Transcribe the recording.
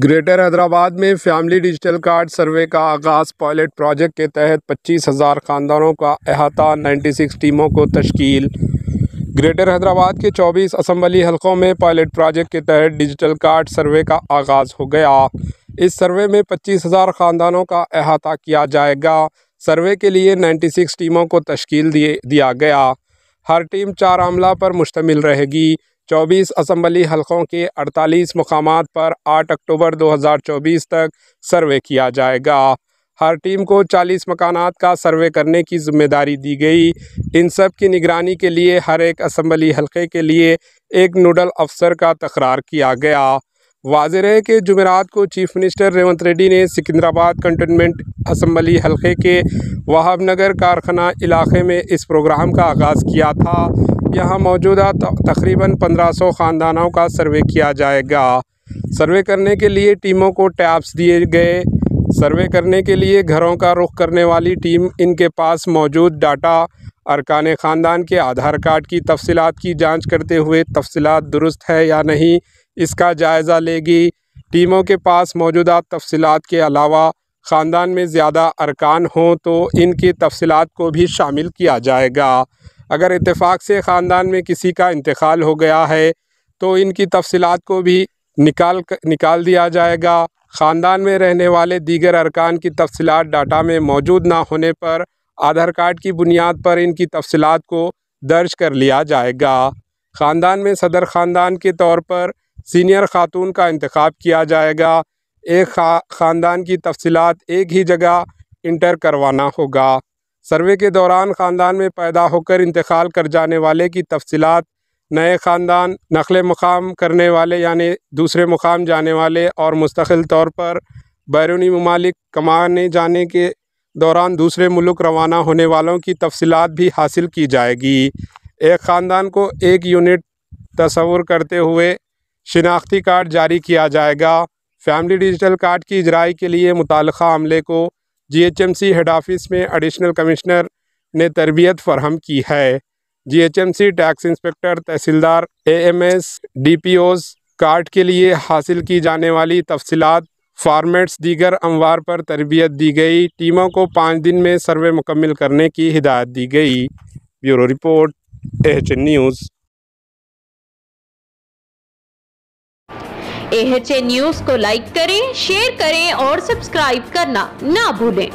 Greater Hyderabad میں family digital card survey کا آغاز۔ پائلٹ پروجیکٹ کے تحت 25,000 خاندانوں کا احاطہ، 96 ٹیموں کو تشکیل۔ گریٹر حیدرآباد کے 24 اسمبلی حلقوں میں پائلٹ پروجیکٹ کے تحت ڈیجیٹل کارڈ سروے کا آغاز ہو گیا۔ اس سروے میں 25,000 خاندانوں کا احاطہ کیا جائے گا۔ سروے کے لیے 96 ٹیموں کو تشکیل دیا گیا۔ ہر ٹیم 4 عملہ پر مشتمل رہے گی۔ 24 اسمبلی حلقوں کے 48 مقامات پر 8 اکتوبر 2024 تک سروے کیا جائے گا۔ ہر ٹیم کو 40 مکانات کا سروے کرنے کی ذمہ داری دی گئی۔ ان سب کی نگرانی کے لیے ہر ایک اسمبلی حلقے کے لیے ایک نوڈل افسر کا تقرر کیا گیا۔ واضح رہے کہ جمعرات کو چیف منسٹر ریونت ریڈی نے سکندرآباد کنٹونمنٹ اسمبلی حلقے کے وہاب نگر کارخانہ علاقے میں اس پروگرام کا آغاز کیا تھا۔ یہاں موجودہ تقریباً 1500 خاندانوں کا سروے کیا جائے گا۔ سروے کرنے کے لیے ٹیموں کو ٹیبس دیے گئے۔ سروے کرنے کے لیے گھروں کا رخ کرنے والی ٹیم ان کے پاس موجود ڈاٹا، ارکان خاندان کے آدھار کارڈ کی تفصیلات کی جانچ کرتے ہوئے تفصیلات درست ہے یا نہیں اس کا جائزہ لے گی۔ ٹیموں کے پاس موجودہ تفصیلات کے علاوہ خاندان میں زیادہ ارکان ہوں تو ان کی تفصیلات کو بھی شامل کیا جائے گا۔ اگر اتفاق سے خاندان میں کسی کا انتقال ہو گیا ہے تو ان کی تفصیلات کو بھی نکال دیا جائے گا۔ خاندان میں رہنے والے دیگر ارکان کی تفصیلات ڈاٹا میں موجود نہ ہونے پر آدھار کارڈ کی بنیاد پر ان کی تفصیلات کو درج کر لیا جائے گا۔ خاندان میں صدر خاندان کے طور پر سینئر خاتون کا انتخاب کیا جائے گا۔ ایک خاندان کی تفصیلات ایک ہی جگہ انٹر کروانا ہوگا۔ سروے کے دوران خاندان میں پیدا ہو کر انتقال کر جانے والے کی تفصیلات، نئے خاندان نقل مقام کرنے والے یعنی دوسرے مقام جانے والے اور مستقل طور پر بیرونی ممالک کمانے جانے کے دوران دوسرے ملک روانہ ہونے والوں کی تفصیلات بھی حاصل کی جائے گی۔ ایک خاندان کو ایک یونٹ تصور کرتے ہوئے شناختی کارڈ جاری کیا جائے گا۔ فیملی ڈیجیٹل کارڈ کی اجرائی کے لیے متعلقہ عملے کو GHMC ہیڈ آفس میں ایڈیشنل کمشنر نے تربیت فراہم کی ہے۔ GHMC ٹیکس انسپکٹر، تحصیلدار، AMS، DPOs کارڈ کے لیے حاصل کی جانے والی تفصیلات، فارمیٹس دیگر امور پر تربیت دی گئی۔ ٹیموں کو 5 دن میں سروے مکمل کرنے کی ہدایت دی گئی۔ Bureau report, AHN news. AHN news کو لائک کریں، شیئر کریں اور سبسکرائب کرنا نہ بھولیں۔